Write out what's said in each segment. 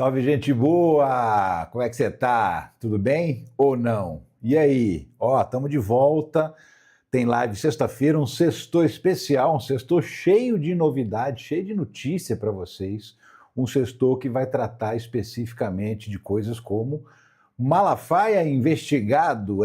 Salve, gente boa! Como é que você tá? Tudo bem ou não? E aí? Ó, estamos de volta. Tem live sexta-feira, um sextou especial, um sextou cheio de novidade, cheio de notícia para vocês. Um sextou que vai tratar especificamente de coisas como Malafaia investigado.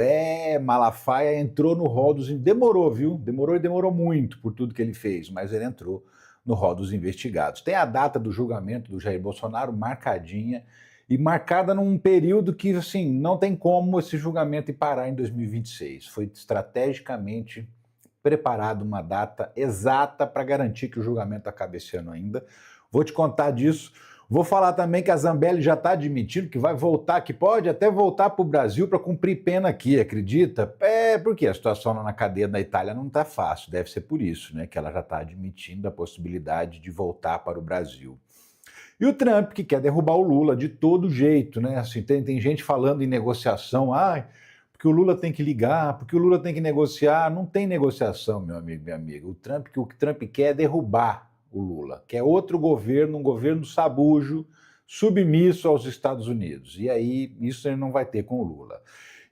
Malafaia entrou no rol dos... Demorou, viu? Demorou e demorou muito por tudo que ele fez, mas ele entrou no rol dos investigados. Tem a data do julgamento do Jair Bolsonaro marcadinha e marcada num período que, assim, não tem como esse julgamento ir parar em 2026. Foi estrategicamente preparado uma data exata para garantir que o julgamento acabe esse ano ainda. Vou te contar disso. Vou falar também que a Zambelli já está admitindo que vai voltar, que pode até voltar para o Brasil para cumprir pena aqui, acredita? Porque a situação na cadeia da Itália não está fácil, deve ser por isso, né, que ela já está admitindo a possibilidade de voltar para o Brasil. E o Trump, que quer derrubar o Lula de todo jeito, né? Assim, tem gente falando em negociação, porque o Lula tem que ligar, porque o Lula tem que negociar. Não tem negociação, meu amigo, minha amiga. O que o Trump quer é derrubar o Lula, que é outro governo, um governo sabujo, submisso aos Estados Unidos. E aí, isso ele não vai ter com o Lula.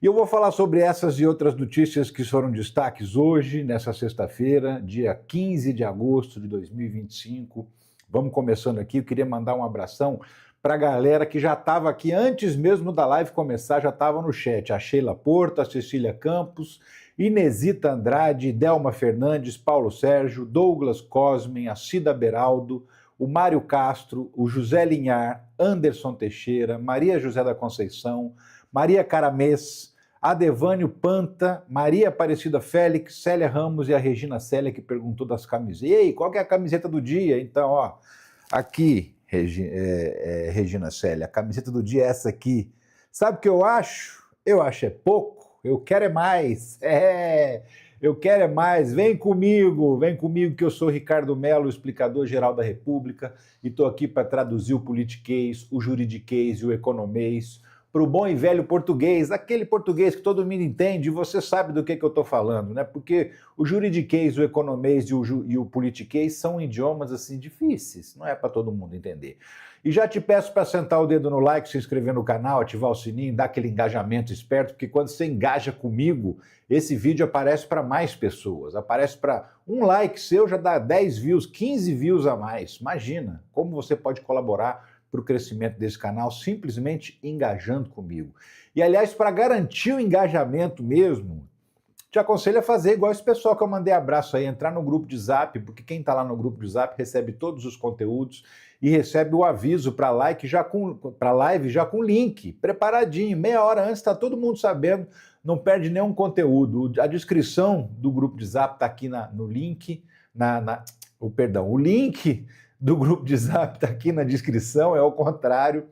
E eu vou falar sobre essas e outras notícias que foram destaques hoje, nessa sexta-feira, dia 15 de agosto de 2025. Vamos começando aqui. Eu queria mandar um abração para a galera que já estava aqui antes mesmo da live começar, já estava no chat. A Sheila Porto, a Cecília Campos, Inesita Andrade, Delma Fernandes, Paulo Sérgio, Douglas Cosmen, a Cida Beraldo, o Mário Castro, o José Linhar, Anderson Teixeira, Maria José da Conceição, Maria Caramês, Adevânio Panta, Maria Aparecida Félix, Célia Ramos e a Regina Célia, que perguntou das camisetas. E aí, qual que é a camiseta do dia? Então, ó, aqui, Regina Célia, a camiseta do dia é essa aqui. Sabe o que eu acho? Eu acho é pouco. Eu quero é mais. Eu quero é mais. Vem comigo que eu sou Ricardo Mello, explicador geral da República, e estou aqui para traduzir o politiquês, o juridiquês e o economês para o bom e velho português, aquele português que todo mundo entende, e você sabe do que eu estou falando, né? Porque o juridiquês, o economês e o politiquês são idiomas assim difíceis, não é para todo mundo entender. E já te peço para sentar o dedo no like, se inscrever no canal, ativar o sininho, dar aquele engajamento esperto, porque quando você engaja comigo, esse vídeo aparece para mais pessoas, aparece para um like seu já dá 10 views, 15 views a mais. Imagina como você pode colaborar para o crescimento desse canal, simplesmente engajando comigo. E, aliás, para garantir o engajamento mesmo, te aconselho a fazer igual esse pessoal que eu mandei abraço aí, entrar no grupo de Zap, porque quem está lá no grupo de Zap recebe todos os conteúdos e recebe o aviso para live já com link, preparadinho, meia hora antes, está todo mundo sabendo, não perde nenhum conteúdo. A descrição do grupo de Zap está aqui no link, o link do grupo de Zap está aqui na descrição, é o contrário.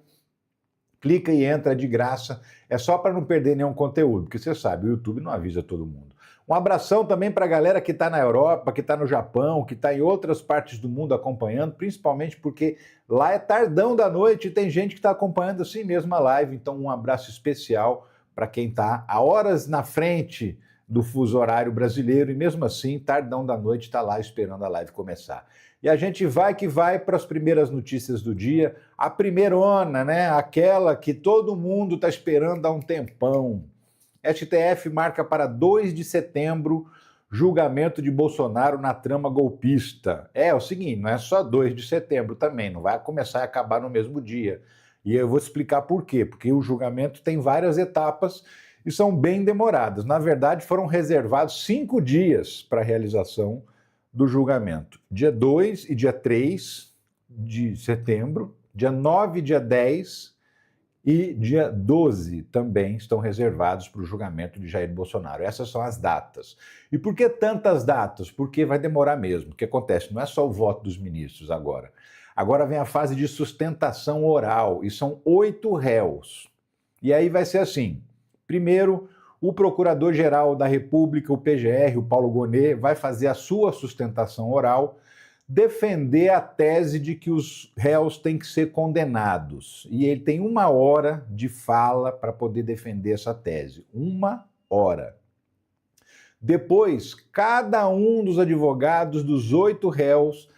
Clica e entra de graça, é só para não perder nenhum conteúdo, porque você sabe, o YouTube não avisa todo mundo. Um abração também para a galera que está na Europa, que está no Japão, que está em outras partes do mundo acompanhando, principalmente porque lá é tardão da noite e tem gente que está acompanhando assim mesmo a live, então um abraço especial para quem está a horas na frente do fuso horário brasileiro e mesmo assim, tardão da noite, está lá esperando a live começar. E a gente vai para as primeiras notícias do dia, a primeirona, né? Aquela que todo mundo está esperando há um tempão. STF marca para 2 de setembro julgamento de Bolsonaro na trama golpista. É o seguinte, não é só 2 de setembro também, não vai começar e acabar no mesmo dia. E eu vou explicar por quê, porque o julgamento tem várias etapas e são bem demoradas. Na verdade, foram reservados 5 dias para a realização do julgamento. Dia 2 e dia 3 de setembro, dia 9 e dia 10 e dia 12 também estão reservados para o julgamento de Jair Bolsonaro. Essas são as datas. E por que tantas datas? Porque vai demorar mesmo. O que acontece? Não é só o voto dos ministros agora. Agora vem a fase de sustentação oral e são 8 réus. E aí vai ser assim. Primeiro, o Procurador-Geral da República, o PGR, o Paulo Gonet, vai fazer a sua sustentação oral, defender a tese de que os réus têm que ser condenados. E ele tem 1 hora de fala para poder defender essa tese. 1 hora. Depois, cada um dos advogados dos 8 réus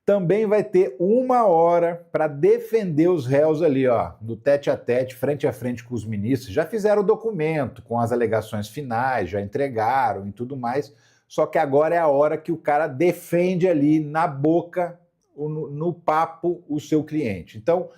também vai ter 1 hora para defender os réus ali, ó, no tete a tete, frente a frente com os ministros. Já fizeram o documento com as alegações finais, já entregaram e tudo mais. Só que agora é a hora que o cara defende ali na boca, no papo, o seu cliente. Então,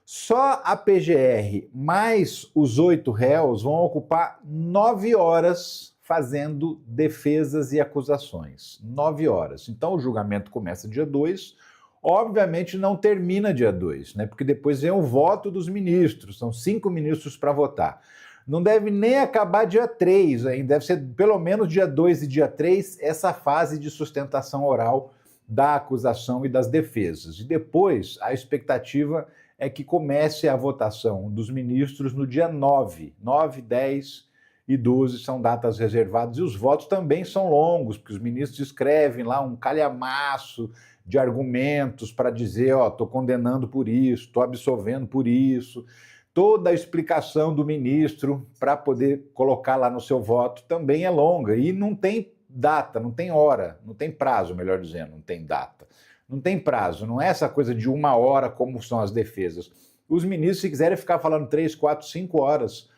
só a PGR mais os 8 réus vão ocupar 9 horas fazendo defesas e acusações. 9 horas. Então o julgamento começa dia 2, obviamente não termina dia 2, né? Porque depois vem o voto dos ministros, são 5 ministros para votar. Não deve nem acabar dia 3 ainda, deve ser pelo menos dia 2 e dia 3 essa fase de sustentação oral da acusação e das defesas. E depois a expectativa é que comece a votação dos ministros no dia 9, 10 e 12 são datas reservadas, e os votos também são longos, porque os ministros escrevem lá um calhamaço de argumentos para dizer, ó, estou condenando por isso, estou absolvendo por isso. Toda a explicação do ministro para poder colocar lá no seu voto também é longa, e não tem data, não tem hora, não tem prazo, melhor dizendo, não tem data. Não tem prazo, não é essa coisa de 1 hora como são as defesas. Os ministros, se quiserem ficar falando 3, 4, 5 horas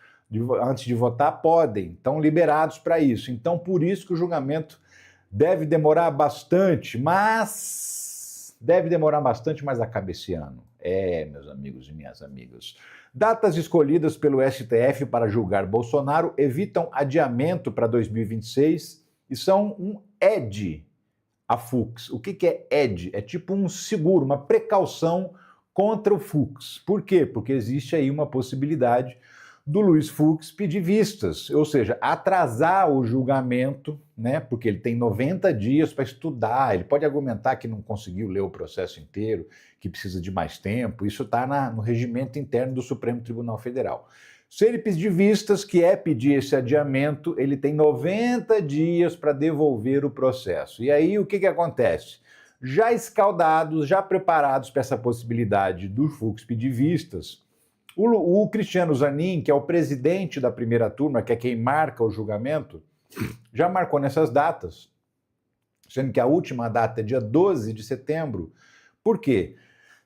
antes de votar, podem, estão liberados para isso. Então, por isso que o julgamento deve demorar bastante, mas acaba esse ano. Meus amigos e minhas amigas. Datas escolhidas pelo STF para julgar Bolsonaro evitam adiamento para 2026 e são um ED a Fux. O que é ED? É tipo um seguro, uma precaução contra o Fux. Por quê? Porque existe aí uma possibilidade do Luiz Fux pedir vistas, ou seja, atrasar o julgamento, né? Porque ele tem 90 dias para estudar, ele pode argumentar que não conseguiu ler o processo inteiro, que precisa de mais tempo, isso está no regimento interno do Supremo Tribunal Federal. Se ele pedir vistas, que é pedir esse adiamento, ele tem 90 dias para devolver o processo. E aí o que acontece? Já escaldados, já preparados para essa possibilidade do Fux pedir vistas, o Cristiano Zanin, que é o presidente da primeira turma, que é quem marca o julgamento, já marcou nessas datas, sendo que a última data é dia 12 de setembro. Por quê?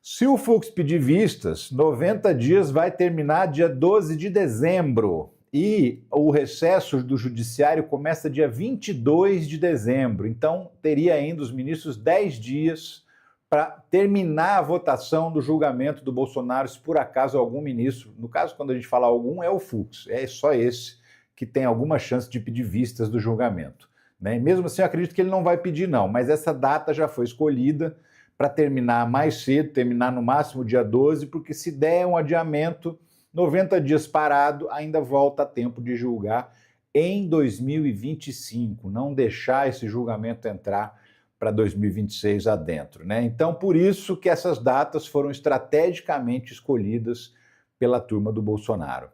Se o Fux pedir vistas, 90 dias vai terminar dia 12 de dezembro e o recesso do judiciário começa dia 22 de dezembro. Então, teria ainda os ministros 10 dias para terminar a votação do julgamento do Bolsonaro, se por acaso algum ministro, no caso quando a gente fala algum, é o Fux, é só esse que tem alguma chance de pedir vistas do julgamento, né? E mesmo assim eu acredito que ele não vai pedir não, mas essa data já foi escolhida para terminar mais cedo, terminar no máximo dia 12, porque se der um adiamento, 90 dias parado, ainda volta a tempo de julgar em 2025, não deixar esse julgamento entrar para 2026 adentro, né? Então, por isso que essas datas foram estrategicamente escolhidas pela turma do Bolsonaro.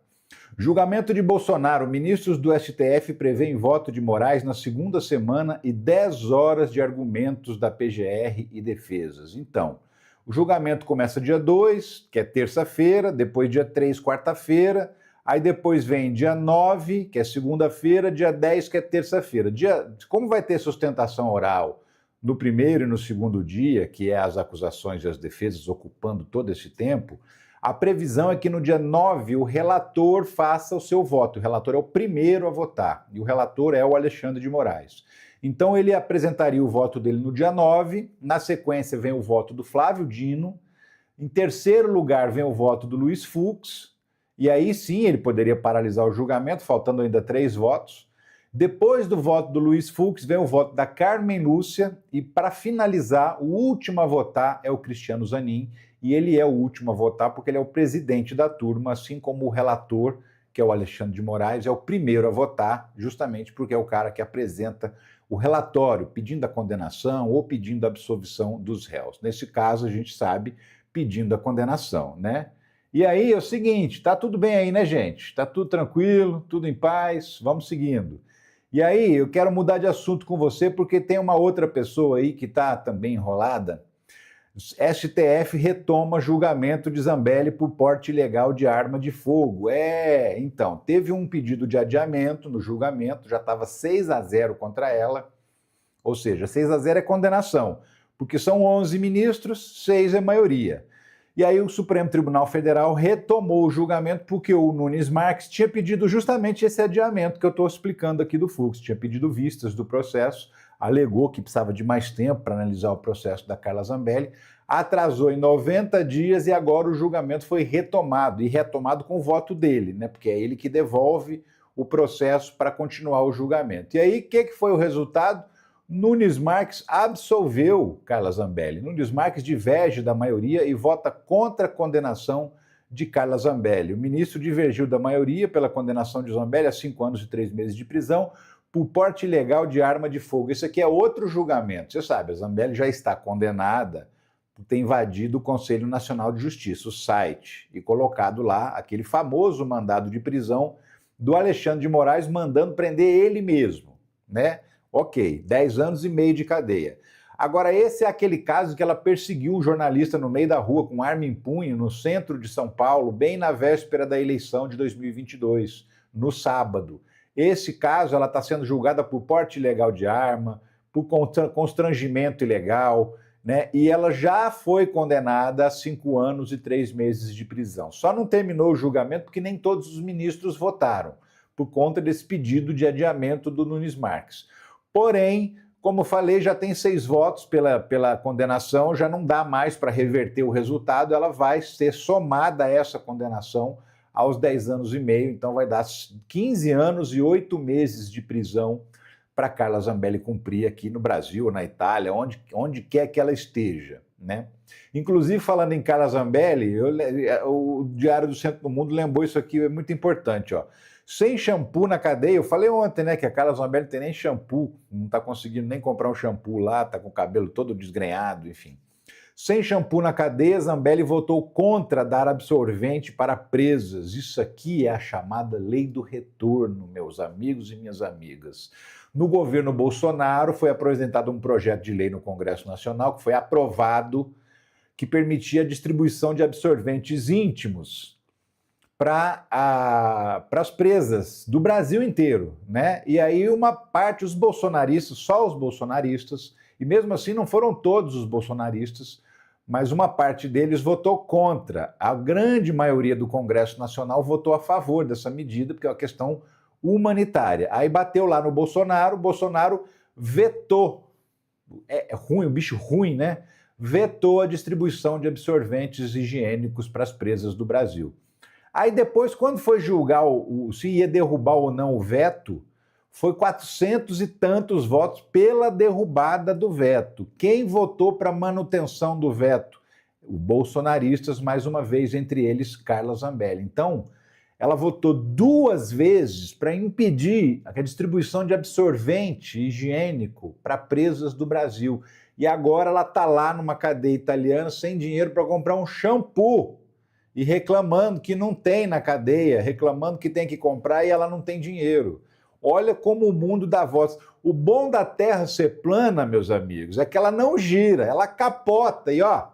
Julgamento de Bolsonaro. Ministros do STF prevêem voto de Moraes na segunda semana e 10 horas de argumentos da PGR e defesas. Então, o julgamento começa dia 2, que é terça-feira, depois dia 3, quarta-feira, aí depois vem dia 9, que é segunda-feira, dia 10, que é terça-feira. Como vai ter sustentação oral no primeiro e no segundo dia, que é as acusações e as defesas ocupando todo esse tempo, a previsão é que no dia 9 o relator faça o seu voto. O relator é o primeiro a votar, e o relator é o Alexandre de Moraes. Então ele apresentaria o voto dele no dia 9, na sequência vem o voto do Flávio Dino, em terceiro lugar vem o voto do Luiz Fux, e aí sim ele poderia paralisar o julgamento, faltando ainda 3 votos. Depois do voto do Luiz Fux, vem o voto da Carmen Lúcia, e para finalizar, o último a votar é o Cristiano Zanin, e ele é o último a votar porque ele é o presidente da turma, assim como o relator, que é o Alexandre de Moraes, é o primeiro a votar, justamente porque é o cara que apresenta o relatório pedindo a condenação ou pedindo a absolvição dos réus. Nesse caso, a gente sabe, pedindo a condenação, né? E aí é o seguinte, tá tudo bem aí, né, gente? Tá tudo tranquilo, tudo em paz, vamos seguindo. E aí, eu quero mudar de assunto com você, porque tem uma outra pessoa aí que está também enrolada. STF retoma julgamento de Zambelli por porte ilegal de arma de fogo. Então, teve um pedido de adiamento no julgamento, já estava 6-0 contra ela, ou seja, 6-0 é condenação. porque são 11 ministros, 6 é maioria. E aí o Supremo Tribunal Federal retomou o julgamento porque o Nunes Marques tinha pedido justamente esse adiamento que eu estou explicando aqui do Fux, tinha pedido vistas do processo, alegou que precisava de mais tempo para analisar o processo da Carla Zambelli, atrasou em 90 dias e agora o julgamento foi retomado, e retomado com o voto dele, né? Porque é ele que devolve o processo para continuar o julgamento. E aí, o que foi o resultado? Nunes Marques absolveu Carla Zambelli. Nunes Marques diverge da maioria e vota contra a condenação de Carla Zambelli. O ministro divergiu da maioria pela condenação de Zambelli a 5 anos e 3 meses de prisão por porte ilegal de arma de fogo. Esse aqui é outro julgamento. Você sabe, a Zambelli já está condenada por ter invadido o Conselho Nacional de Justiça, o site, e colocado lá aquele famoso mandado de prisão do Alexandre de Moraes mandando prender ele mesmo, né? Ok, 10 anos e meio de cadeia. Agora, esse é aquele caso que ela perseguiu um jornalista no meio da rua com arma em punho, no centro de São Paulo, bem na véspera da eleição de 2022, no sábado. Esse caso, ela está sendo julgada por porte ilegal de arma, por constrangimento ilegal, né? E ela já foi condenada a 5 anos e 3 meses de prisão. Só não terminou o julgamento porque nem todos os ministros votaram, por conta desse pedido de adiamento do Nunes Marques. Porém, como falei, já tem 6 votos pela condenação, já não dá mais para reverter o resultado, ela vai ser somada a essa condenação aos 10 anos e meio, então vai dar 15 anos e 8 meses de prisão para Carla Zambelli cumprir aqui no Brasil, na Itália, onde quer que ela esteja, né? Inclusive, falando em Carla Zambelli, o Diário do Centro do Mundo lembrou isso aqui, é muito importante, ó. Sem shampoo na cadeia, eu falei ontem, né, que a Carla Zambelli não tem nem shampoo, não está conseguindo nem comprar um shampoo lá, está com o cabelo todo desgrenhado, enfim. Sem shampoo na cadeia, Zambelli votou contra dar absorvente para presas. Isso aqui é a chamada lei do retorno, meus amigos e minhas amigas. No governo Bolsonaro foi apresentado um projeto de lei no Congresso Nacional que foi aprovado, que permitia a distribuição de absorventes íntimos para as presas do Brasil inteiro, né? E aí uma parte, os bolsonaristas, só os bolsonaristas, e mesmo assim não foram todos os bolsonaristas, mas uma parte deles votou contra. A grande maioria do Congresso Nacional votou a favor dessa medida, porque é uma questão humanitária. Aí bateu lá no Bolsonaro, o Bolsonaro vetou, é ruim, um bicho ruim, né? Vetou a distribuição de absorventes higiênicos para as presas do Brasil. Aí depois, quando foi julgar se ia derrubar ou não o veto, foi 400 e tantos votos pela derrubada do veto. Quem votou para manutenção do veto? Os bolsonaristas, mais uma vez, entre eles, Carla Zambelli. Então, ela votou 2 vezes para impedir a distribuição de absorvente higiênico para presas do Brasil. E agora ela está lá numa cadeia italiana sem dinheiro para comprar um shampoo e reclamando que não tem na cadeia, reclamando que tem que comprar e ela não tem dinheiro. Olha como o mundo dá voltas. O bom da Terra ser plana, meus amigos, é que ela não gira, ela capota e ó,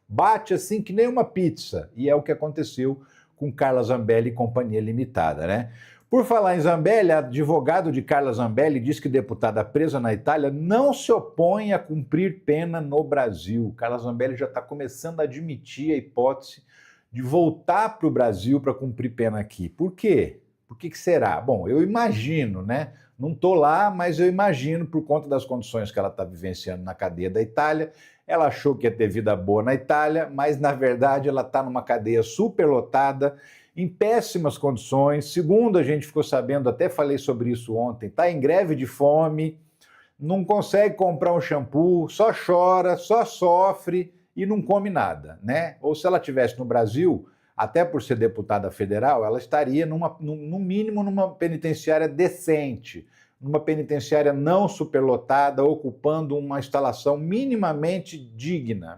bate assim que nem uma pizza. E é o que aconteceu com Carla Zambelli e Companhia Limitada, né? Por falar em Zambelli, advogado de Carla Zambelli diz que deputada presa na Itália não se opõe a cumprir pena no Brasil. Carla Zambelli já está começando a admitir a hipótese de voltar para o Brasil para cumprir pena aqui. Por quê? Por que será? Bom, eu imagino, né? Não estou lá, mas eu imagino, por conta das condições que ela está vivenciando na cadeia da Itália, ela achou que ia ter vida boa na Itália, mas na verdade ela está numa cadeia superlotada, em péssimas condições. Segundo a gente ficou sabendo, até falei sobre isso ontem, está em greve de fome, não consegue comprar um shampoo, só chora, só sofre e não come nada, né? Ou se ela estivesse no Brasil, até por ser deputada federal, ela estaria no mínimo numa penitenciária decente, numa penitenciária não superlotada, ocupando uma instalação minimamente digna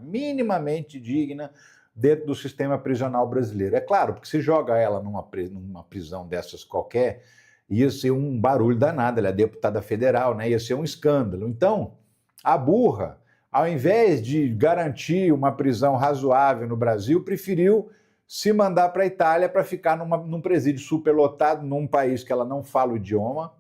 dentro do sistema prisional brasileiro. É claro, porque se joga ela numa prisão dessas qualquer, ia ser um barulho danado, ela é deputada federal, né? Ia ser um escândalo. Então, a burra, ao invés de garantir uma prisão razoável no Brasil, preferiu se mandar para a Itália para ficar num presídio superlotado, num país que ela não fala o idioma,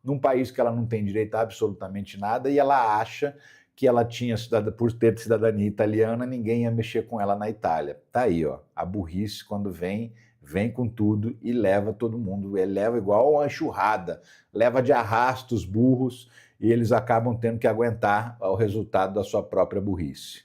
num país que ela não tem direito a absolutamente nada, e ela acha que ela tinha, por ter cidadania italiana, ninguém ia mexer com ela na Itália. Tá aí, ó, a burrice quando vem com tudo e leva todo mundo, ele leva igual uma enxurrada, leva de arrasto os burros e eles acabam tendo que aguentar o resultado da sua própria burrice.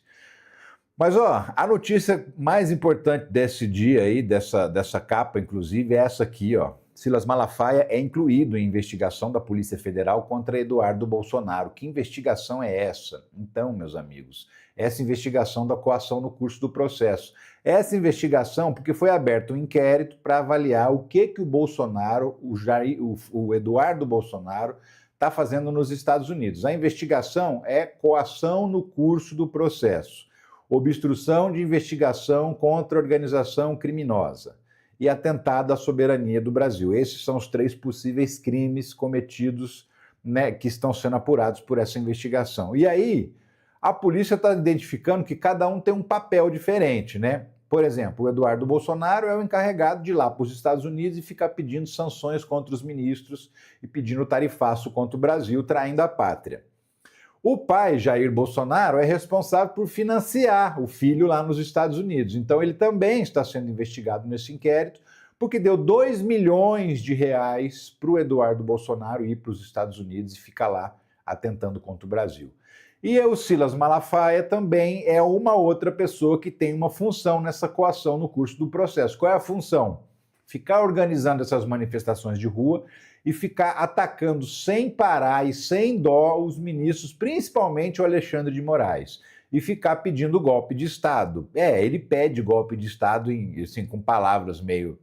Mas, ó, a notícia mais importante desse dia aí, dessa capa, inclusive, é essa aqui, ó. Silas Malafaia é incluído em investigação da Polícia Federal contra Eduardo Bolsonaro. Que investigação é essa? Então, meus amigos, essa investigação da coação no curso do processo. Essa investigação, porque foi aberto um inquérito para avaliar o que o Bolsonaro, o Eduardo Bolsonaro, está fazendo nos Estados Unidos. A investigação é coação no curso do processo, obstrução de investigação contra organização criminosa e atentado à soberania do Brasil. Esses são os 3 possíveis crimes cometidos, né, que estão sendo apurados por essa investigação. E aí, a polícia está identificando que cada um tem um papel diferente, né? Por exemplo, o Eduardo Bolsonaro é o encarregado de ir lá para os Estados Unidos e ficar pedindo sanções contra os ministros e pedindo tarifaço contra o Brasil, traindo a pátria. O pai, Jair Bolsonaro, é responsável por financiar o filho lá nos Estados Unidos. Então ele também está sendo investigado nesse inquérito, porque deu 2 milhões de reais para o Eduardo Bolsonaro ir para os Estados Unidos e ficar lá atentando contra o Brasil. E o Silas Malafaia também é uma outra pessoa que tem uma função nessa coação no curso do processo. Qual é a função? Ficar organizando essas manifestações de rua e ficar atacando sem parar e sem dó os ministros, principalmente o Alexandre de Moraes, e ficar pedindo golpe de Estado. Ele pede golpe de Estado assim, com palavras meio,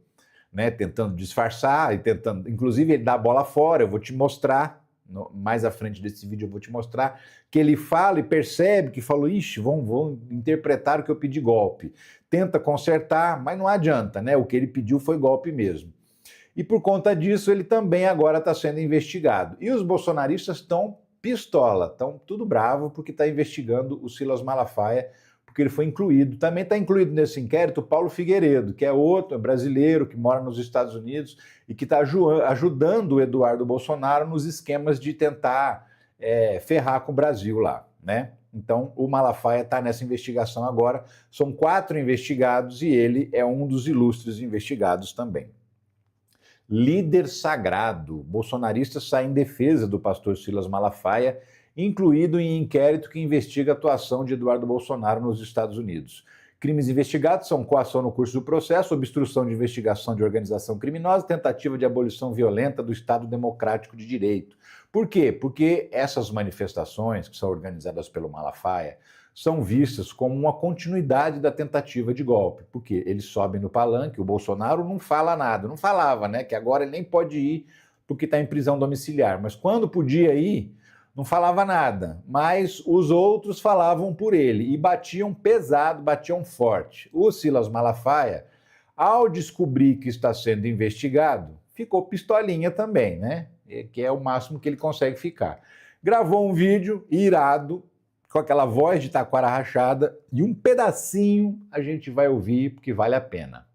né, tentando disfarçar, e tentando, inclusive ele dá a bola fora. Eu vou te mostrar, mais à frente desse vídeo eu vou te mostrar, que ele fala e percebe que falou, ixi, vão interpretar o que eu pedi golpe. Tenta consertar, mas não adianta, né? O que ele pediu foi golpe mesmo. E por conta disso, ele também agora está sendo investigado. E os bolsonaristas estão pistola, estão tudo bravo porque está investigando o Silas Malafaia, porque ele foi incluído. Também está incluído nesse inquérito o Paulo Figueiredo, que é outro brasileiro que mora nos Estados Unidos e que está ajudando o Eduardo Bolsonaro nos esquemas de tentar ferrar com o Brasil lá, né? Então, o Malafaia está nessa investigação agora. São 4 investigados e ele é um dos ilustres investigados também. Líder sagrado. Bolsonaristas saem em defesa do pastor Silas Malafaia, incluído em inquérito que investiga a atuação de Eduardo Bolsonaro nos Estados Unidos. Crimes investigados são coação no curso do processo, obstrução de investigação de organização criminosa, tentativa de abolição violenta do Estado Democrático de Direito. Por quê? Porque essas manifestações que são organizadas pelo Malafaia são vistas como uma continuidade da tentativa de golpe, porque eles sobem no palanque, o Bolsonaro não fala nada, não falava, né, que agora ele nem pode ir porque está em prisão domiciliar, mas quando podia ir, não falava nada, mas os outros falavam por ele e batiam pesado, batiam forte. O Silas Malafaia, ao descobrir que está sendo investigado, ficou pistolinha também, né, que é o máximo que ele consegue ficar. Gravou um vídeo irado, com aquela voz de taquara rachada, e um pedacinho a gente vai ouvir, porque vale a pena.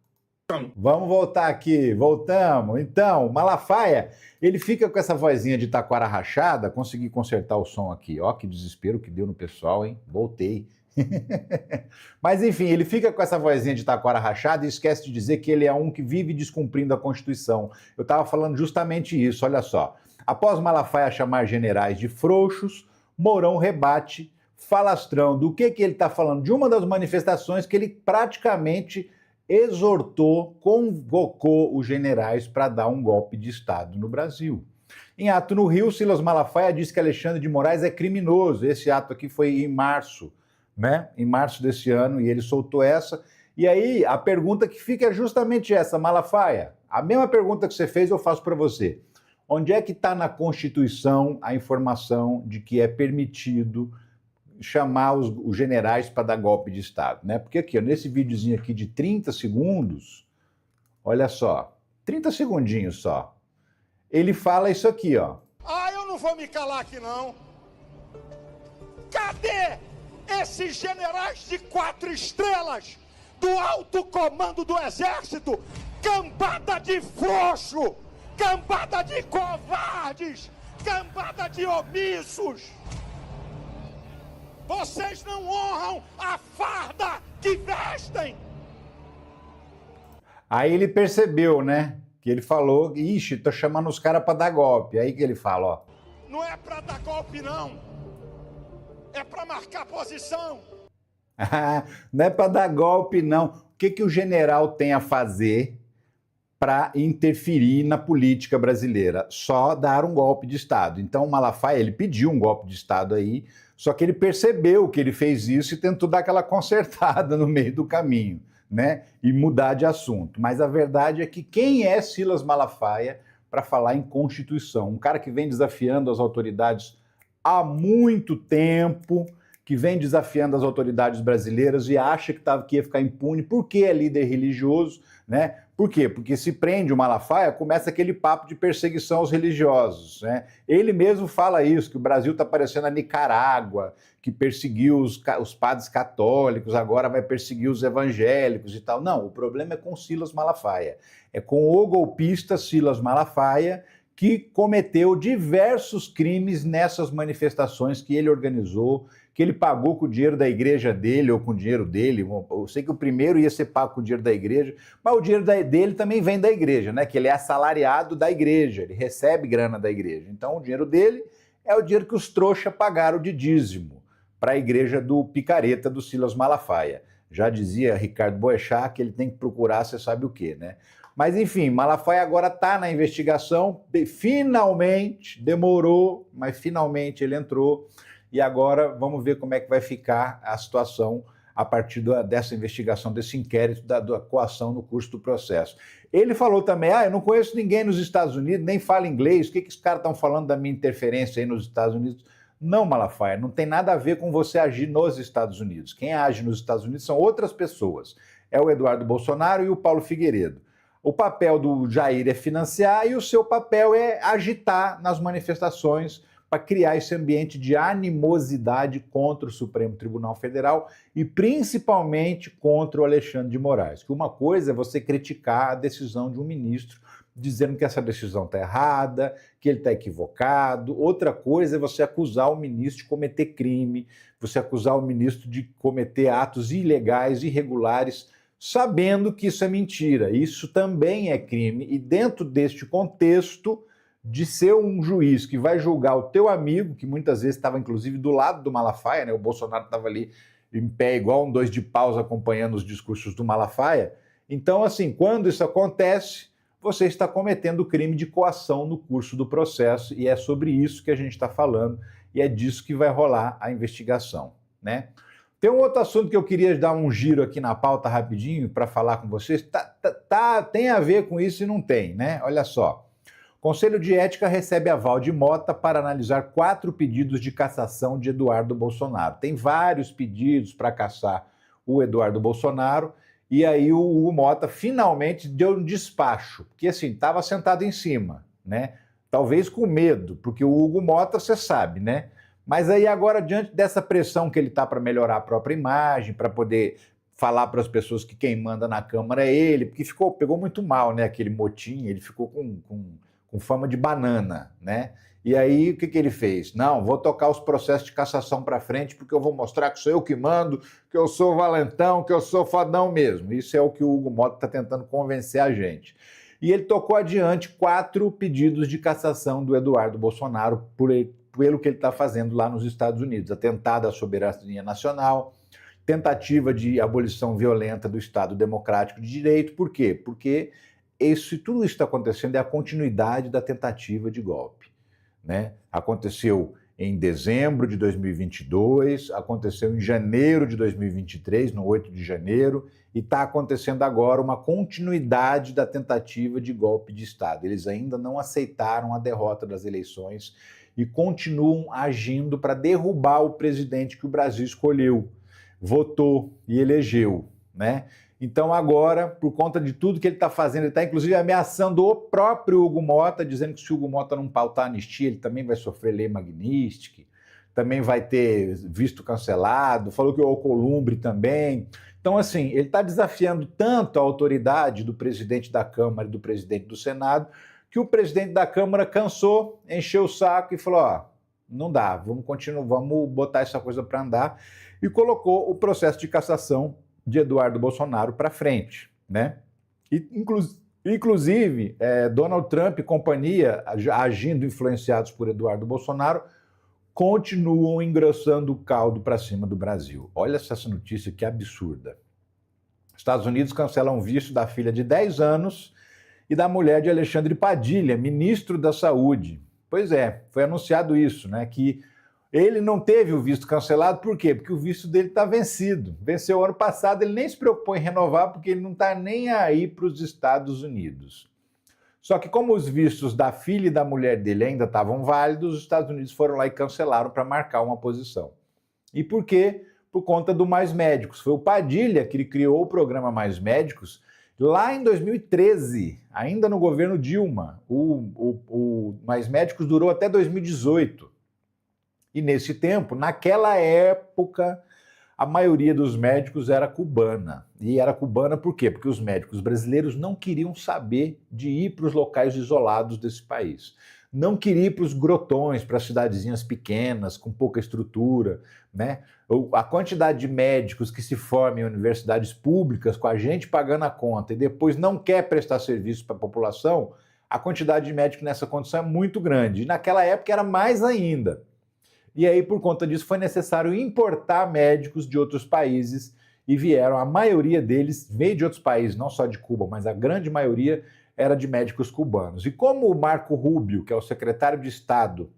Vamos voltar aqui, voltamos. Então, Malafaia, ele fica com essa vozinha de taquara rachada, consegui consertar o som aqui, ó, que desespero que deu no pessoal, hein? Voltei. Mas enfim, ele fica com essa vozinha de taquara rachada e esquece de dizer que ele é um que vive descumprindo a Constituição. Eu estava falando justamente isso, olha só. Após Malafaia chamar generais de frouxos, Mourão rebate falastrão do que ele está falando, de uma das manifestações que ele praticamente exortou, convocou os generais para dar um golpe de Estado no Brasil. Em ato no Rio, Silas Malafaia disse que Alexandre de Moraes é criminoso. Esse ato aqui foi em março, né? Em março desse ano, e ele soltou essa. E aí, a pergunta que fica é justamente essa, Malafaia. A mesma pergunta que você fez, eu faço para você. Onde é que está na Constituição a informação de que é permitido chamar os generais para dar golpe de Estado, né? Porque aqui, ó, nesse videozinho aqui de 30 segundos, olha só, 30 segundinhos só, ele fala isso aqui, ó. Ah, eu não vou me calar aqui, não. Cadê esses generais de 4 estrelas do alto comando do Exército? Cambada de frouxo, cambada de covardes, cambada de omissos. Vocês não honram a farda que vestem. Aí ele percebeu, né? Que ele falou, ixi, tô chamando os caras para dar golpe. Aí que ele fala, ó. Não é para dar golpe, não. É para marcar posição. Não é para dar golpe, não. O que o general tem a fazer para interferir na política brasileira? Só dar um golpe de Estado. Então o Malafaia, ele pediu um golpe de Estado aí, só que ele percebeu que ele fez isso e tentou dar aquela consertada no meio do caminho, né? E mudar de assunto. Mas a verdade é que quem é Silas Malafaia para falar em Constituição? Um cara que vem desafiando as autoridades há muito tempo, que vem desafiando as autoridades brasileiras e acha que ia ficar impune porque é líder religioso, né? Por quê? Porque se prende o Malafaia, começa aquele papo de perseguição aos religiosos, né? Ele mesmo fala isso, que o Brasil está parecendo a Nicarágua, que perseguiu os padres católicos, agora vai perseguir os evangélicos e tal. Não, o problema é com Silas Malafaia. É com o golpista Silas Malafaia, que cometeu diversos crimes nessas manifestações que ele organizou, que ele pagou com o dinheiro da igreja dele ou com o dinheiro dele. Eu sei que o primeiro ia ser pago com o dinheiro da igreja, mas o dinheiro dele também vem da igreja, né? Que ele é assalariado da igreja, ele recebe grana da igreja. Então o dinheiro dele é o dinheiro que os trouxas pagaram de dízimo para a igreja do picareta do Silas Malafaia. Já dizia Ricardo Boechat que ele tem que procurar, você sabe o quê, né? Mas enfim, Malafaia agora está na investigação, finalmente, demorou, mas finalmente ele entrou. E agora vamos ver como é que vai ficar a situação a partir dessa investigação, desse inquérito da coação no curso do processo. Ele falou também, eu não conheço ninguém nos Estados Unidos, nem fala inglês, o que os caras estão falando da minha interferência aí nos Estados Unidos? Não, Malafaia, não tem nada a ver com você agir nos Estados Unidos. Quem age nos Estados Unidos são outras pessoas. É o Eduardo Bolsonaro e o Paulo Figueiredo. O papel do Jair é financiar e o seu papel é agitar nas manifestações para criar esse ambiente de animosidade contra o Supremo Tribunal Federal e principalmente contra o Alexandre de Moraes. Que uma coisa é você criticar a decisão de um ministro dizendo que essa decisão está errada, que ele está equivocado. Outra coisa é você acusar o ministro de cometer crime, você acusar o ministro de cometer atos ilegais, irregulares, sabendo que isso é mentira. Isso também é crime. E dentro deste contexto de ser um juiz que vai julgar o teu amigo, que muitas vezes estava inclusive do lado do Malafaia, né? O Bolsonaro estava ali em pé igual um dois de paus acompanhando os discursos do Malafaia. Então, assim, quando isso acontece, você está cometendo o crime de coação no curso do processo e é sobre isso que a gente está falando e é disso que vai rolar a investigação, né? Tem um outro assunto que eu queria dar um giro aqui na pauta rapidinho para falar com vocês. Tem a ver com isso e não tem, né? Olha só. O Conselho de Ética recebe aval de Mota para analisar 4 pedidos de cassação de Eduardo Bolsonaro. Tem vários pedidos para cassar o Eduardo Bolsonaro e aí o Hugo Mota finalmente deu um despacho, porque assim, estava sentado em cima, né? Talvez com medo, porque o Hugo Mota, você sabe, né? Mas aí agora, diante dessa pressão que ele está para melhorar a própria imagem, para poder falar para as pessoas que quem manda na Câmara é ele, porque pegou muito mal, né, aquele motim, ele ficou com fama de banana, né? E aí, o que ele fez? Não, vou tocar os processos de cassação para frente, porque eu vou mostrar que sou eu que mando, que eu sou valentão, que eu sou fodão mesmo. Isso é o que o Hugo Mota está tentando convencer a gente. E ele tocou adiante 4 pedidos de cassação do Eduardo Bolsonaro pelo que ele está fazendo lá nos Estados Unidos. Atentado à soberania nacional, tentativa de abolição violenta do Estado Democrático de Direito. Por quê? Porque tudo isso está acontecendo é a continuidade da tentativa de golpe, né? Aconteceu em dezembro de 2022, aconteceu em janeiro de 2023, no 8 de janeiro, e está acontecendo agora uma continuidade da tentativa de golpe de Estado. Eles ainda não aceitaram a derrota das eleições e continuam agindo para derrubar o presidente que o Brasil escolheu, votou e elegeu, né? Então agora, por conta de tudo que ele está fazendo, ele está inclusive ameaçando o próprio Hugo Mota, dizendo que se o Hugo Mota não pautar a anistia, ele também vai sofrer lei Magnística, também vai ter visto cancelado, falou que o Alcolumbre também. Então assim, ele está desafiando tanto a autoridade do presidente da Câmara e do presidente do Senado, que o presidente da Câmara cansou, encheu o saco e falou, não dá, vamos continuar, vamos botar essa coisa para andar, e colocou o processo de cassação de Eduardo Bolsonaro para frente, né? E, inclusive, Donald Trump e companhia, agindo influenciados por Eduardo Bolsonaro, continuam engrossando o caldo para cima do Brasil. Olha essa notícia que absurda. Estados Unidos cancelam o visto da filha de 10 anos e da mulher de Alexandre Padilha, ministro da Saúde. Pois é, foi anunciado isso, né? Que ele não teve o visto cancelado, por quê? Porque o visto dele está vencido. Venceu ano passado, ele nem se preocupou em renovar, porque ele não está nem aí para os Estados Unidos. Só que como os vistos da filha e da mulher dele ainda estavam válidos, os Estados Unidos foram lá e cancelaram para marcar uma posição. E por quê? Por conta do Mais Médicos. Foi o Padilha que criou o programa Mais Médicos lá em 2013, ainda no governo Dilma. O Mais Médicos durou até 2018. E nesse tempo, naquela época, a maioria dos médicos era cubana. E era cubana por quê? Porque os médicos brasileiros não queriam saber de ir para os locais isolados desse país. Não queriam ir para os grotões, para as cidadezinhas pequenas, com pouca estrutura, né? A quantidade de médicos que se formam em universidades públicas, com a gente pagando a conta, e depois não quer prestar serviço para a população, a quantidade de médicos nessa condição é muito grande. E naquela época era mais ainda. E aí, por conta disso, foi necessário importar médicos de outros países e vieram, a maioria deles veio de outros países, não só de Cuba, mas a grande maioria era de médicos cubanos. E como o Marco Rubio, que é o secretário de Estado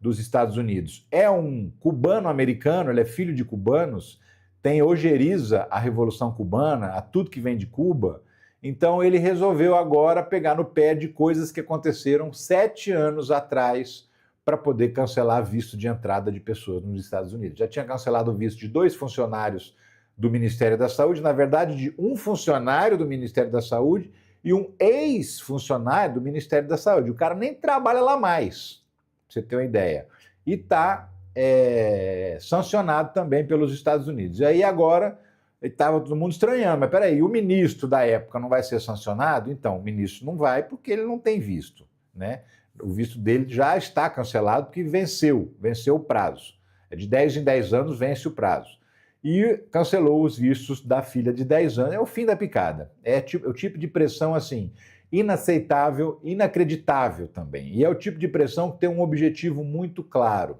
dos Estados Unidos, é um cubano-americano, ele é filho de cubanos, tem ojeriza à Revolução Cubana, a tudo que vem de Cuba, então ele resolveu agora pegar no pé de coisas que aconteceram 7 anos atrás, para poder cancelar visto de entrada de pessoas nos Estados Unidos. Já tinha cancelado o visto de 2 funcionários do Ministério da Saúde, na verdade, de um funcionário do Ministério da Saúde e um ex-funcionário do Ministério da Saúde. O cara nem trabalha lá mais, pra você ter uma ideia. E está sancionado também pelos Estados Unidos. E aí agora estava todo mundo estranhando, mas peraí, o ministro da época não vai ser sancionado? Então, o ministro não vai porque ele não tem visto, né? O visto dele já está cancelado porque venceu o prazo. É de 10 em 10 anos, vence o prazo. E cancelou os vistos da filha de 10 anos. É o fim da picada. É o tipo de pressão, assim, inaceitável, inacreditável também. E é o tipo de pressão que tem um objetivo muito claro.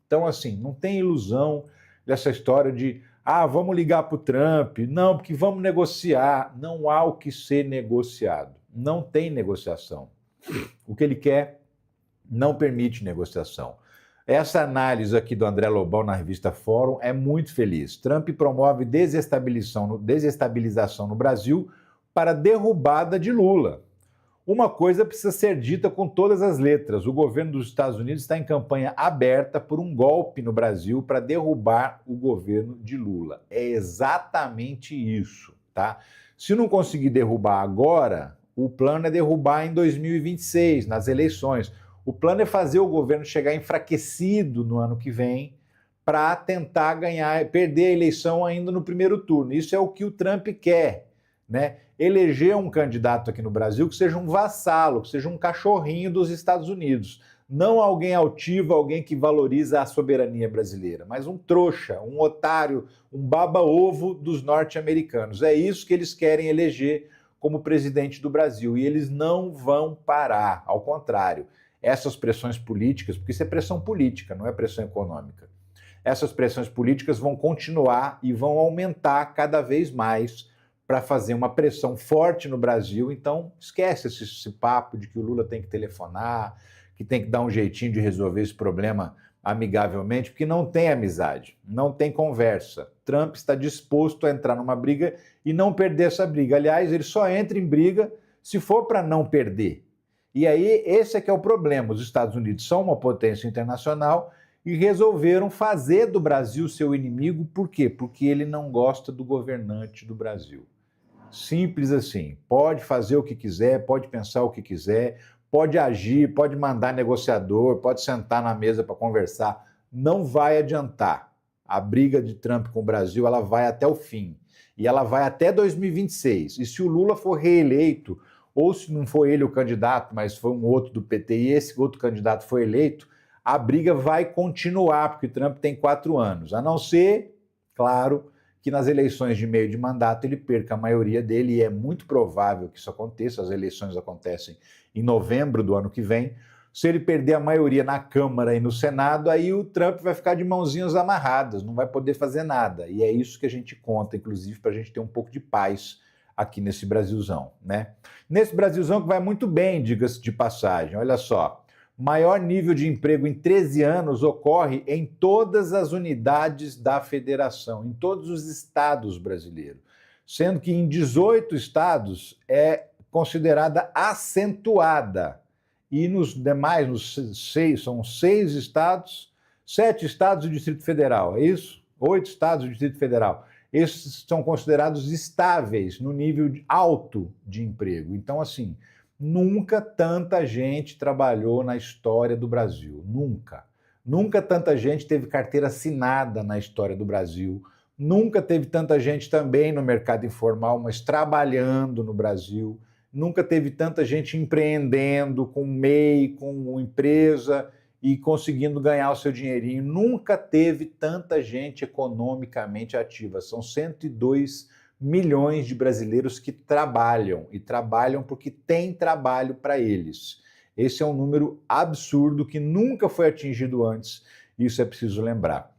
Então, assim, não tem ilusão dessa história de vamos ligar para o Trump. Não, porque vamos negociar. Não há o que ser negociado. Não tem negociação. O que ele quer não permite negociação. Essa análise aqui do André Lobão na revista Fórum é muito feliz. Trump promove desestabilização no Brasil para derrubada de Lula. Uma coisa precisa ser dita com todas as letras. O governo dos Estados Unidos está em campanha aberta por um golpe no Brasil para derrubar o governo de Lula. É exatamente isso, tá? Se não conseguir derrubar agora, o plano é derrubar em 2026, nas eleições. O plano é fazer o governo chegar enfraquecido no ano que vem para tentar perder a eleição ainda no primeiro turno. Isso é o que o Trump quer, né? Eleger um candidato aqui no Brasil que seja um vassalo, que seja um cachorrinho dos Estados Unidos. Não alguém altivo, alguém que valoriza a soberania brasileira, mas um trouxa, um otário, um baba-ovo dos norte-americanos. É isso que eles querem eleger como presidente do Brasil. E eles não vão parar, ao contrário. Essas pressões políticas, porque isso é pressão política, não é pressão econômica. Essas pressões políticas vão continuar e vão aumentar cada vez mais para fazer uma pressão forte no Brasil. Então, esquece esse papo de que o Lula tem que telefonar, que tem que dar um jeitinho de resolver esse problema amigavelmente, porque não tem amizade, não tem conversa. Trump está disposto a entrar numa briga e não perder essa briga. Aliás, ele só entra em briga se for para não perder. E aí, esse é que é o problema. Os Estados Unidos são uma potência internacional e resolveram fazer do Brasil seu inimigo. Por quê? Porque ele não gosta do governante do Brasil. Simples assim. Pode fazer o que quiser, pode pensar o que quiser, pode agir, pode mandar negociador, pode sentar na mesa para conversar. Não vai adiantar. A briga de Trump com o Brasil, ela vai até o fim. E ela vai até 2026. E se o Lula for reeleito, ou se não for ele o candidato, mas foi um outro do PT, e esse outro candidato foi eleito, a briga vai continuar, porque o Trump tem 4 anos, a não ser, claro, que nas eleições de meio de mandato ele perca a maioria dele, e é muito provável que isso aconteça. As eleições acontecem em novembro do ano que vem. Se ele perder a maioria na Câmara e no Senado, aí o Trump vai ficar de mãozinhas amarradas, não vai poder fazer nada. E é isso que a gente conta, inclusive, para a gente ter um pouco de paz aqui nesse Brasilzão, né? Nesse Brasilzão que vai muito bem, diga-se de passagem. Olha só, maior nível de emprego em 13 anos ocorre em todas as unidades da federação, em todos os estados brasileiros, sendo que em 18 estados é considerada acentuada. E nos demais, são 6 estados, 7 estados do Distrito Federal, é isso? 8 estados do Distrito Federal. Esses são considerados estáveis no nível alto de emprego. Então, assim, nunca tanta gente trabalhou na história do Brasil. Nunca. Nunca tanta gente teve carteira assinada na história do Brasil. Nunca teve tanta gente também no mercado informal, mas trabalhando no Brasil. Nunca teve tanta gente empreendendo com MEI, com empresa e conseguindo ganhar o seu dinheirinho. Nunca teve tanta gente economicamente ativa. São 102 milhões de brasileiros que trabalham, e trabalham porque tem trabalho para eles. Esse é um número absurdo que nunca foi atingido antes, isso é preciso lembrar.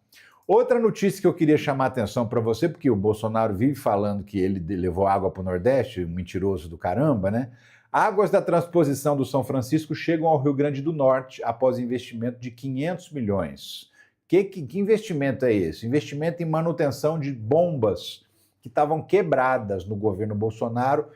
Outra notícia que eu queria chamar a atenção para você, porque o Bolsonaro vive falando que ele levou água para o Nordeste, mentiroso do caramba, né? Águas da transposição do São Francisco chegam ao Rio Grande do Norte após investimento de 500 milhões. Que investimento é esse? Investimento em manutenção de bombas que estavam quebradas no governo Bolsonaro,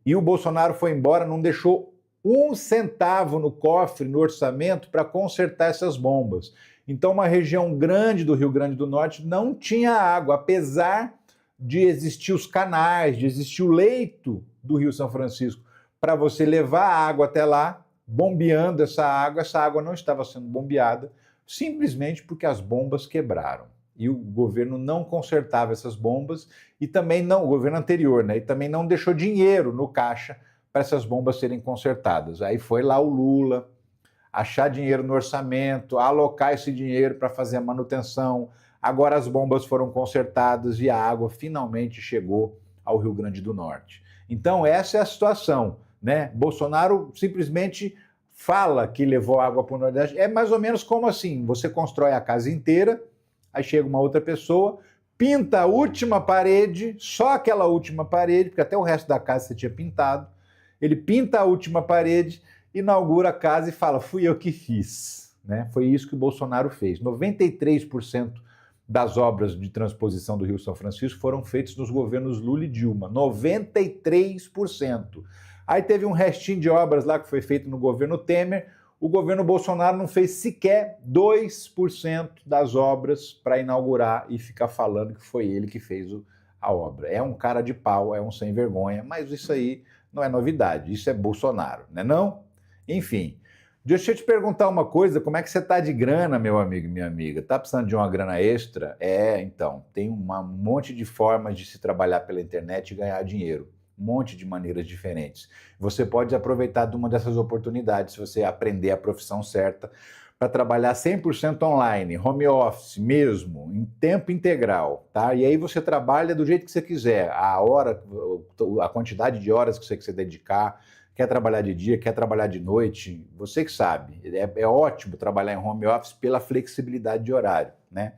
e o Bolsonaro foi embora, não deixou 1 centavo no cofre, no orçamento, para consertar essas bombas. Então, uma região grande do Rio Grande do Norte não tinha água, apesar de existir os canais, de existir o leito do Rio São Francisco, para você levar a água até lá, bombeando essa água não estava sendo bombeada, simplesmente porque as bombas quebraram. E o governo não consertava essas bombas, e também não, o governo anterior, né? E também não deixou dinheiro no caixa para essas bombas serem consertadas. Aí foi lá o Lula achar dinheiro no orçamento, alocar esse dinheiro para fazer a manutenção. Agora as bombas foram consertadas e a água finalmente chegou ao Rio Grande do Norte. Então essa é a situação, né? Bolsonaro simplesmente fala que levou água para o Nordeste. É mais ou menos como assim, você constrói a casa inteira, aí chega uma outra pessoa, pinta a última parede, só aquela última parede, porque até o resto da casa você tinha pintado, ele pinta a última parede, inaugura a casa e fala, fui eu que fiz, né? Foi isso que o Bolsonaro fez. 93% das obras de transposição do Rio São Francisco foram feitas nos governos Lula e Dilma, 93%. Aí teve um restinho de obras lá que foi feito no governo Temer, o governo Bolsonaro não fez sequer 2% das obras para inaugurar e ficar falando que foi ele que fez a obra. É um cara de pau, é um sem vergonha, mas isso aí não é novidade, isso é Bolsonaro, né não? Enfim, deixa eu te perguntar uma coisa, como é que você está de grana, meu amigo e minha amiga? Está precisando de uma grana extra? Então, tem um monte de formas de se trabalhar pela internet e ganhar dinheiro. Um monte de maneiras diferentes. Você pode aproveitar de uma dessas oportunidades se você aprender a profissão certa para trabalhar 100% online, home office mesmo, em tempo integral, tá? E aí você trabalha do jeito que você quiser, a hora, a quantidade de horas que você quiser dedicar, quer trabalhar de dia, quer trabalhar de noite, você que sabe. É ótimo trabalhar em home office pela flexibilidade de horário, né?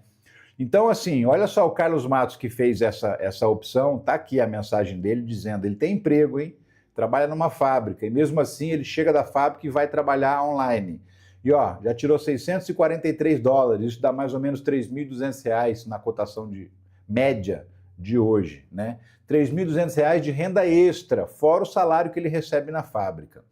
Então, assim, olha só o Carlos Matos que fez essa opção, tá aqui a mensagem dele dizendo, ele tem emprego, hein? Trabalha numa fábrica, e mesmo assim ele chega da fábrica e vai trabalhar online. E ó, já tirou $643, isso dá mais ou menos R$3.200 na cotação de média de hoje, né? R$3.200 de renda extra, fora o salário que ele recebe na fábrica.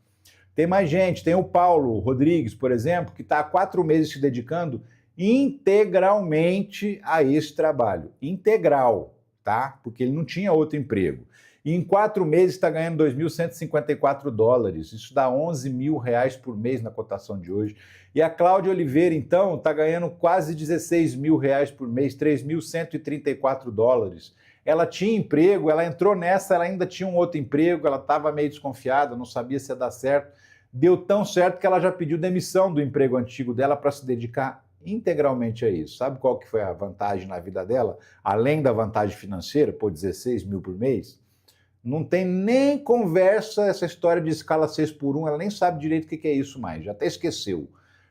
Tem mais gente, tem o Paulo Rodrigues, por exemplo, que está há 4 meses se dedicando integralmente a esse trabalho. Integral, tá? Porque ele não tinha outro emprego. E em 4 meses está ganhando $2.154. Isso dá R$11.000 por mês na cotação de hoje. E a Cláudia Oliveira, então, está ganhando quase R$16.000 por mês, $3.134. Ela tinha emprego, ela entrou nessa, ela ainda tinha um outro emprego, ela estava meio desconfiada, não sabia se ia dar certo. Deu tão certo que ela já pediu demissão do emprego antigo dela para se dedicar integralmente a isso. Sabe qual que foi a vantagem na vida dela? Além da vantagem financeira, por 16 mil por mês, não tem nem conversa essa história de escala 6 por 1, ela nem sabe direito o que é isso mais, já até esqueceu.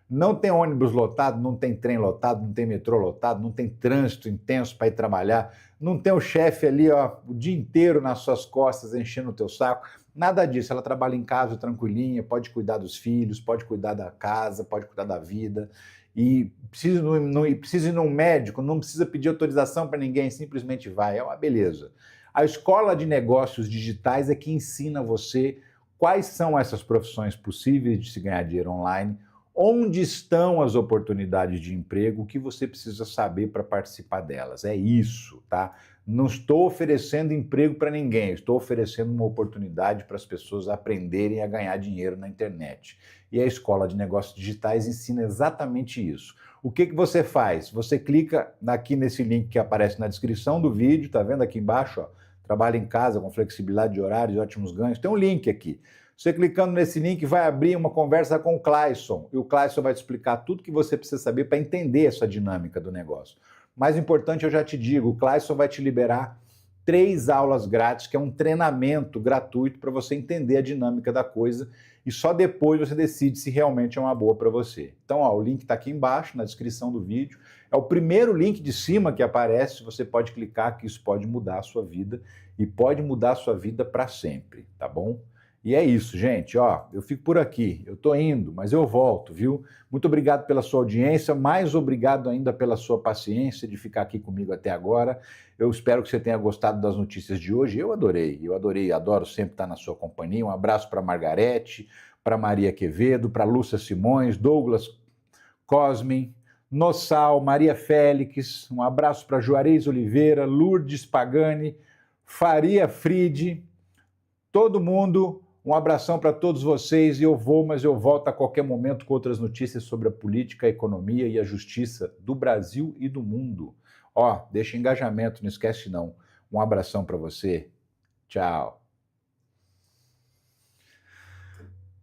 Não tem ônibus lotado, não tem trem lotado, não tem metrô lotado, não tem trânsito intenso para ir trabalhar, não tem o chefe ali ó, o dia inteiro nas suas costas enchendo o teu saco, nada disso. Ela trabalha em casa tranquilinha, pode cuidar dos filhos, pode cuidar da casa, pode cuidar da vida, e precisa ir num médico, não precisa pedir autorização para ninguém, simplesmente vai, é uma beleza. A escola de negócios digitais é que ensina você quais são essas profissões possíveis de se ganhar dinheiro online, onde estão as oportunidades de emprego, o que você precisa saber para participar delas. É isso, tá? Não estou oferecendo emprego para ninguém, estou oferecendo uma oportunidade para as pessoas aprenderem a ganhar dinheiro na internet. E a Escola de Negócios Digitais ensina exatamente isso. O que você faz? Você clica aqui nesse link que aparece na descrição do vídeo, tá vendo aqui embaixo, ó? Trabalha em casa com flexibilidade de horários e ótimos ganhos. Tem um link aqui. Você clicando nesse link vai abrir uma conversa com o Clayson, e o Clayson vai te explicar tudo que você precisa saber para entender essa dinâmica do negócio. Mais importante, eu já te digo, o Clayson vai te liberar 3 aulas grátis, que é um treinamento gratuito para você entender a dinâmica da coisa, e só depois você decide se realmente é uma boa para você. Então, ó, o link está aqui embaixo, na descrição do vídeo. É o primeiro link de cima que aparece, você pode clicar que isso pode mudar a sua vida, e pode mudar a sua vida para sempre, tá bom? E é isso, gente, ó, eu fico por aqui, eu tô indo, mas eu volto, viu? Muito obrigado pela sua audiência, mais obrigado ainda pela sua paciência de ficar aqui comigo até agora. Eu espero que você tenha gostado das notícias de hoje, eu adorei, adoro sempre estar na sua companhia. Um abraço para Margarete, para Maria Quevedo, para Lúcia Simões, Douglas Cosmin, Nossal, Maria Félix, um abraço para Juarez Oliveira, Lourdes Pagani, Faria Fride, todo mundo. Um abração para todos vocês, e mas eu volto a qualquer momento com outras notícias sobre a política, a economia e a justiça do Brasil e do mundo. Ó, deixa engajamento, não esquece não. Um abração para você. Tchau.